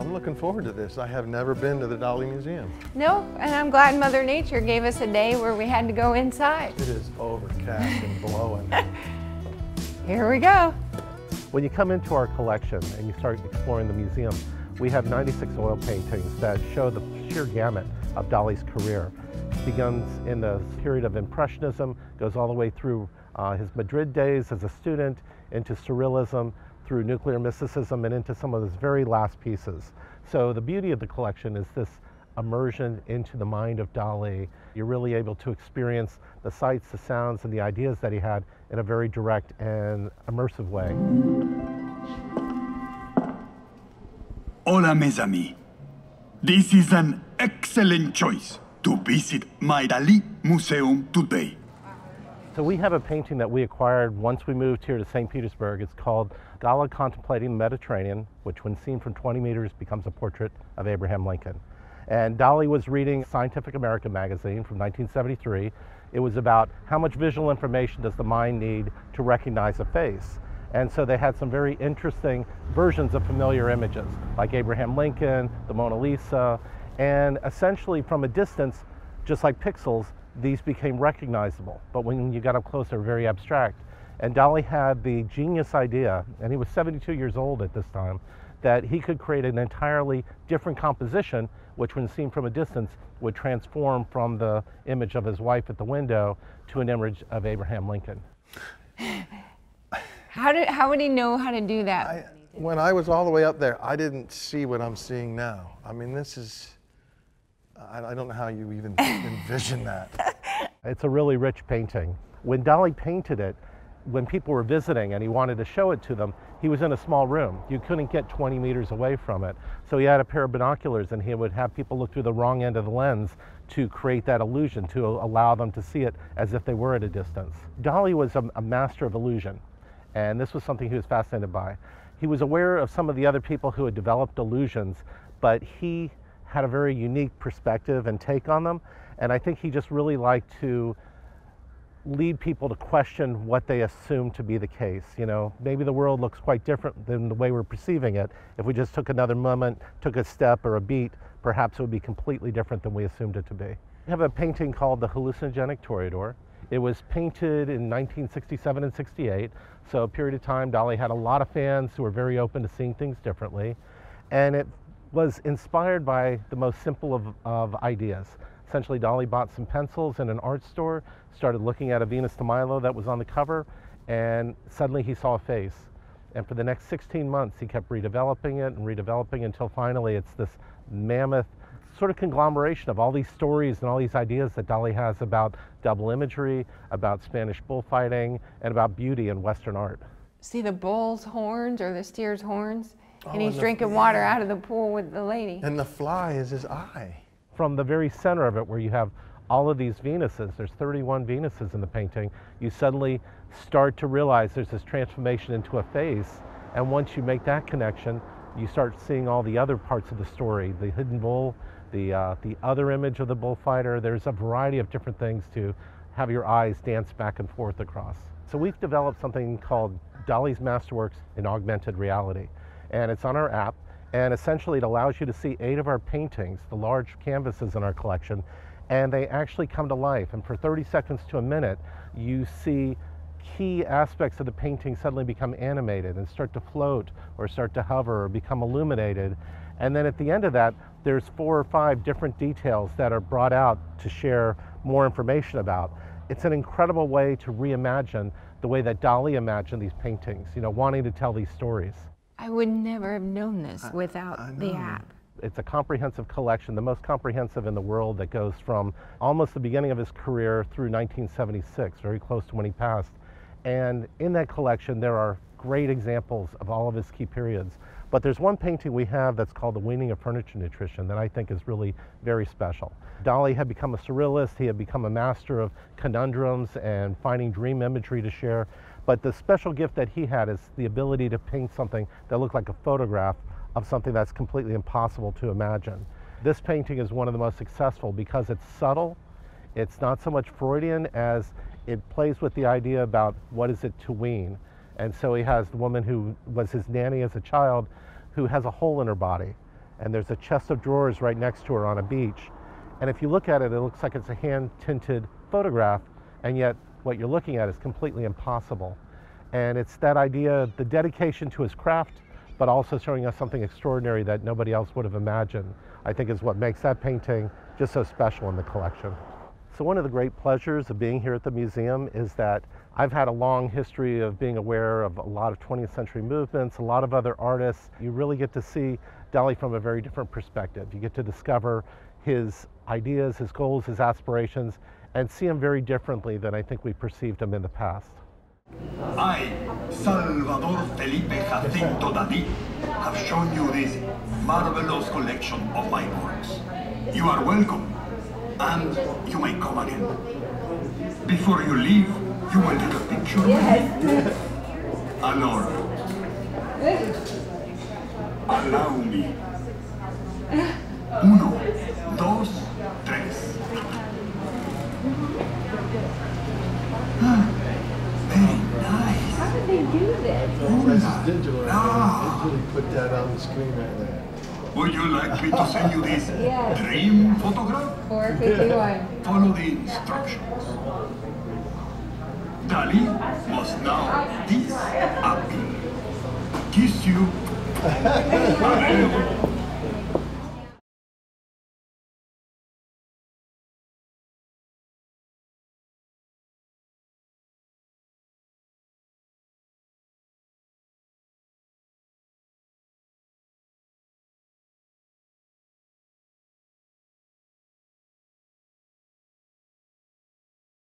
I'm looking forward to this. I have never been to the Dali Museum. No, and I'm glad Mother Nature gave us a day where we had to go inside. It is overcast and blowing. Here we go. When you come into our collection and you start exploring the museum, we have 96 oil paintings that show the sheer gamut of Dali's career. It begins in the period of Impressionism, goes all the way through his Madrid days as a student, into Surrealism, through nuclear mysticism, and into some of his very last pieces. So the beauty of the collection is this immersion into the mind of Dali. You're really able to experience the sights, the sounds, and the ideas that he had in a very direct and immersive way. Hola, mes amis. This is an excellent choice to visit my Dali Museum today. So we have a painting that we acquired once we moved here to St. Petersburg. It's called Gala Contemplating the Mediterranean, which when seen from 20 meters becomes a portrait of Abraham Lincoln. And Dali was reading Scientific American magazine from 1973. It was about how much visual information does the mind need to recognize a face. And so they had some very interesting versions of familiar images, like Abraham Lincoln, the Mona Lisa, and essentially from a distance, just like pixels, these became recognizable. But when you got up close, they were very abstract. And Dali had the genius idea, and he was 72 years old at this time, that he could create an entirely different composition, which when seen from a distance would transform from the image of his wife at the window to an image of Abraham Lincoln. How would he know how to do that? When I was all the way up there, I didn't see what I'm seeing now. I mean, this is, I don't know how you even envision that. It's a really rich painting. When Dali painted it, when people were visiting and he wanted to show it to them, he was in a small room. You couldn't get 20 meters away from it. So he had a pair of binoculars and he would have people look through the wrong end of the lens to create that illusion, to allow them to see it as if they were at a distance. Dali was a master of illusion, and this was something he was fascinated by. He was aware of some of the other people who had developed illusions, but he had a very unique perspective and take on them, and I think he just really liked to lead people to question what they assume to be the case. You know, maybe the world looks quite different than the way we're perceiving it. If we just took another moment, took a step or a beat, perhaps it would be completely different than we assumed it to be. We have a painting called The Hallucinogenic Toreador. It was painted in 1967 and 68, so a period of time Dali had a lot of fans who were very open to seeing things differently, and it was inspired by the most simple of ideas. Essentially, Dali bought some pencils in an art store, started looking at a Venus de Milo that was on the cover, and suddenly he saw a face. And for the next 16 months, he kept redeveloping it and redeveloping until finally it's this mammoth sort of conglomeration of all these stories and all these ideas that Dali has about double imagery, about Spanish bullfighting, and about beauty in Western art. See the bull's horns or the steer's horns? And he's drinking water out of the pool with the lady. And the fly is his eye. From the very center of it, where you have all of these Venuses, there's 31 Venuses in the painting, you suddenly start to realize there's this transformation into a face, and once you make that connection, you start seeing all the other parts of the story, the hidden bull, the other image of the bullfighter. There's a variety of different things to have your eyes dance back and forth across. So we've developed something called Dali's Masterworks in Augmented Reality, and it's on our app. And essentially it allows you to see 8 of our paintings, the large canvases in our collection, and they actually come to life. And for 30 seconds to a minute, you see key aspects of the painting suddenly become animated and start to float or start to hover or become illuminated. And then at the end of that, there's 4 or 5 different details that are brought out to share more information about. It's an incredible way to reimagine the way that Dali imagined these paintings, you know, wanting to tell these stories. I would never have known this without the app. It's a comprehensive collection, the most comprehensive in the world, that goes from almost the beginning of his career through 1976, very close to when he passed. And in that collection, there are great examples of all of his key periods. But there's one painting we have that's called The Weaning of Furniture Nutrition that I think is really very special. Dali had become a surrealist, he had become a master of conundrums and finding dream imagery to share. But the special gift that he had is the ability to paint something that looked like a photograph of something that's completely impossible to imagine. This painting is one of the most successful because it's subtle. It's not so much Freudian as it plays with the idea about what is it to wean. And so he has the woman who was his nanny as a child who has a hole in her body. And there's a chest of drawers right next to her on a beach. And if you look at it, it looks like it's a hand-tinted photograph, and yet what you're looking at is completely impossible. And it's that idea, the dedication to his craft, but also showing us something extraordinary that nobody else would have imagined, I think is what makes that painting just so special in the collection. So one of the great pleasures of being here at the museum is that I've had a long history of being aware of a lot of 20th century movements, a lot of other artists. You really get to see Dali from a very different perspective. You get to discover his ideas, his goals, his aspirations, and see him very differently than I think we perceived him in the past. I, Salvador Jacinto Dali, have shown you this marvelous collection of my works. You are welcome, and you may come again. Before you leave, you will take a picture with me. Allora, allow me. 1, 2, 3. Very nice. How did they do this? This is digital. Digitally put that on the screen right there. Would you like me to send you this Yes. dream photograph? 451. Follow the instructions. Dali must now disappear. Kiss you. Adeu.